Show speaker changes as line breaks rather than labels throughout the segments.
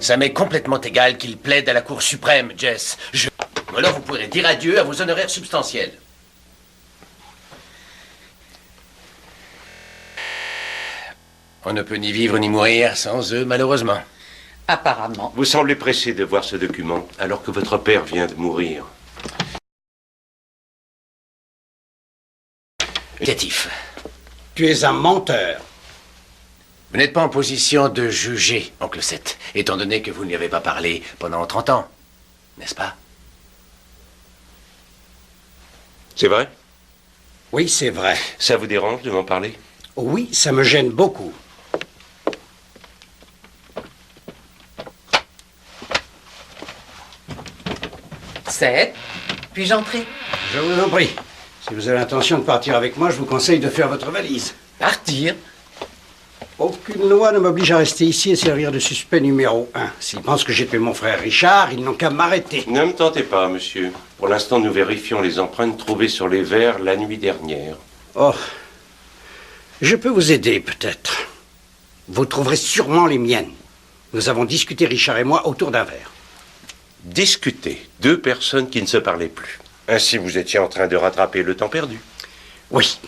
Ça m'est complètement égal qu'il plaide à la Cour suprême, Jess. Alors vous pourrez dire adieu à vos honoraires substantiels. On ne peut ni vivre ni mourir sans eux, malheureusement.
Apparemment.
Vous semblez pressé de voir ce document, alors que votre père vient de mourir.
Négatif.
Tu es un menteur.
Vous n'êtes pas en position de juger, oncle Seth, étant donné que vous n'y avez pas parlé pendant 30 ans, n'est-ce pas?
C'est vrai?
Oui, c'est vrai.
Ça vous dérange de m'en parler?
Oui, ça me gêne beaucoup.
Seth, puis-je entrer?
Je vous en prie. Si vous avez l'intention de partir avec moi, je vous conseille de faire votre valise.
Partir?
Aucune loi ne m'oblige à rester ici et servir de suspect numéro 1. S'ils pensent que j'ai tué mon frère Richard, ils n'ont qu'à m'arrêter.
Ne me tentez pas, monsieur. Pour l'instant, nous vérifions les empreintes trouvées sur les verres la nuit dernière.
Oh, je peux vous aider, peut-être. Vous trouverez sûrement les miennes. Nous avons discuté, Richard et moi, autour d'un verre.
Discuter. Deux personnes qui ne se parlaient plus. Ainsi, vous étiez en train de rattraper le temps perdu.
Oui,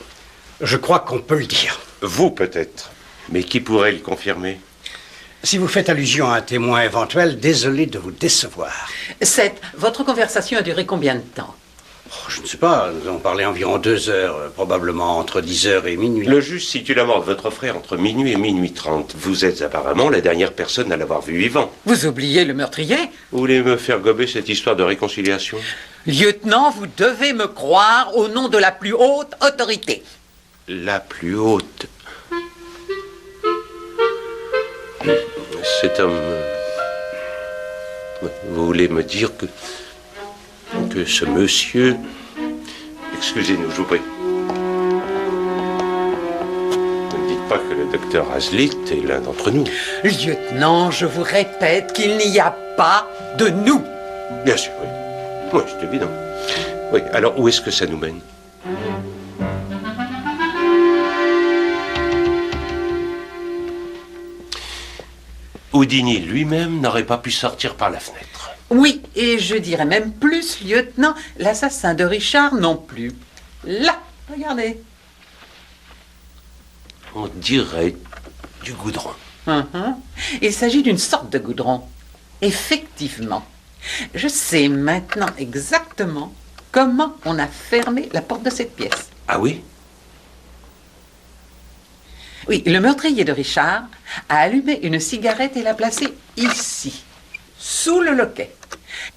je crois qu'on peut le dire.
Vous, peut-être. Mais qui pourrait le confirmer?
Si vous faites allusion à un témoin éventuel, désolé de vous décevoir.
Seth, votre conversation a duré combien de temps?
Oh, je ne sais pas, nous avons parlé environ 2 heures, probablement entre 10 heures et minuit.
Le juge situe la mort de votre frère entre minuit et minuit 30. Vous êtes apparemment la dernière personne à l'avoir vu vivant.
Vous oubliez le meurtrier?
Vous voulez me faire gober cette histoire de réconciliation?
Lieutenant, vous devez me croire au nom de la plus haute autorité.
La plus haute. Cet homme... Vous voulez me dire que ce monsieur... Excusez-nous, je vous prie. Ne me dites pas que le docteur Hazlitt est l'un d'entre nous.
Lieutenant, je vous répète qu'il n'y a pas de nous.
Bien sûr, oui. Oui, c'est évident. Oui, alors où est-ce que ça nous mène? Houdini lui-même n'aurait pas pu sortir par la fenêtre.
Oui, et je dirais même plus, lieutenant, l'assassin de Richard non plus. Là, regardez.
On dirait du goudron.
Il s'agit d'une sorte de goudron. Effectivement. Je sais maintenant exactement comment on a fermé la porte de cette pièce.
Ah oui?
Oui, le meurtrier de Richard a allumé une cigarette et l'a placée ici, sous le loquet.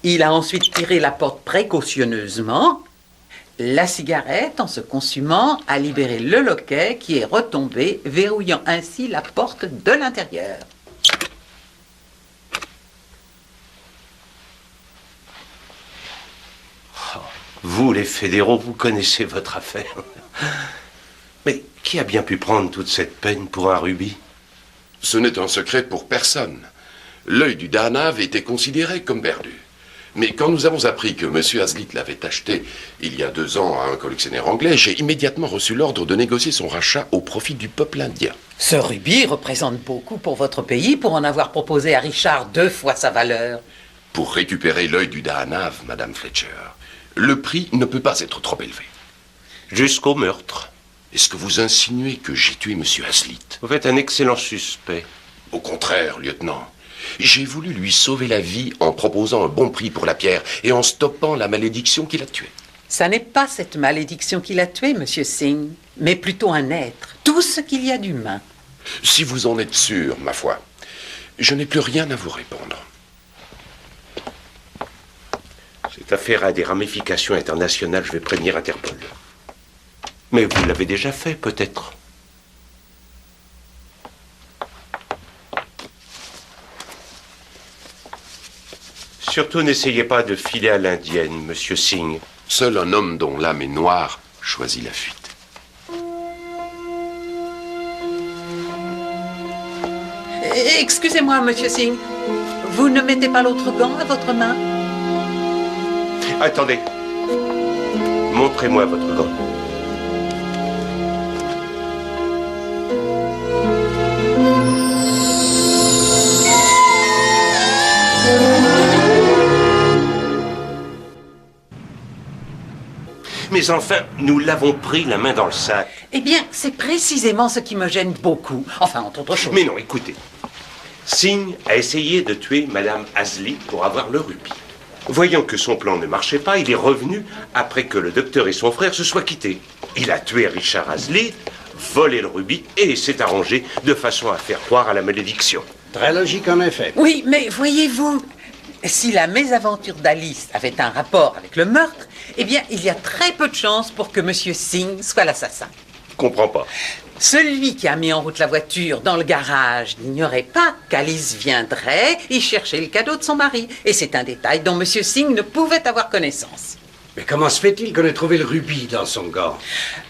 Il a ensuite tiré la porte précautionneusement. La cigarette, en se consumant, a libéré le loquet qui est retombé, verrouillant ainsi la porte de l'intérieur.
Vous, les fédéraux, vous connaissez votre affaire. Mais qui a bien pu prendre toute cette peine pour un rubis?
Ce n'est un secret pour personne. L'œil du Dahanav était considéré comme perdu. Mais quand nous avons appris que M. Hazlitt l'avait acheté il y a 2 ans à un collectionneur anglais, j'ai immédiatement reçu l'ordre de négocier son rachat au profit du peuple indien.
Ce rubis représente beaucoup pour votre pays pour en avoir proposé à Richard 2 fois sa valeur.
Pour récupérer l'œil du Dahanav, Madame Fletcher, le prix ne peut pas être trop élevé.
Jusqu'au meurtre.
Est-ce que vous insinuez que j'ai tué M. Hazlitt?
Vous faites un excellent suspect.
Au contraire, lieutenant. J'ai voulu lui sauver la vie en proposant un bon prix pour la pierre et en stoppant la malédiction qui l'a tué.
Ça n'est pas cette malédiction qui l'a tué, Monsieur Singh, mais plutôt un être, tout ce qu'il y a d'humain.
Si vous en êtes sûr, ma foi, je n'ai plus rien à vous répondre.
Cette affaire a des ramifications internationales, je vais prévenir Interpol. Mais vous l'avez déjà fait, peut-être. Surtout n'essayez pas de filer à l'indienne, Monsieur Singh.
Seul un homme dont l'âme est noire choisit la fuite.
Excusez-moi, Monsieur Singh. Vous ne mettez pas l'autre gant à votre main?
Attendez. Montrez-moi votre gant. Mais enfin, nous l'avons pris la main dans le sac.
Eh bien, c'est précisément ce qui me gêne beaucoup. Enfin, entre autres choses.
Mais non, écoutez. Singh a essayé de tuer Madame Hazlitt pour avoir le rubis. Voyant que son plan ne marchait pas, il est revenu après que le docteur et son frère se soient quittés. Il a tué Richard Hazlitt, volé le rubis et s'est arrangé de façon à faire croire à la malédiction.
Très logique en effet.
Oui, mais voyez-vous, si la mésaventure d'Alice avait un rapport avec le meurtre, eh bien, il y a très peu de chances pour que M. Singh soit l'assassin.
Comprends pas.
Celui qui a mis en route la voiture dans le garage n'ignorait pas qu'Alice viendrait y chercher le cadeau de son mari. Et c'est un détail dont M. Singh ne pouvait avoir connaissance.
Mais comment se fait-il qu'on ait trouvé le rubis dans son gant?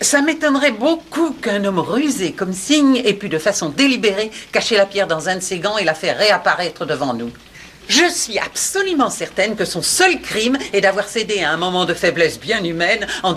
Ça m'étonnerait beaucoup qu'un homme rusé comme Singh ait pu de façon délibérée cacher la pierre dans un de ses gants et la faire réapparaître devant nous. Je suis absolument certaine que son seul crime est d'avoir cédé à un moment de faiblesse bien humaine en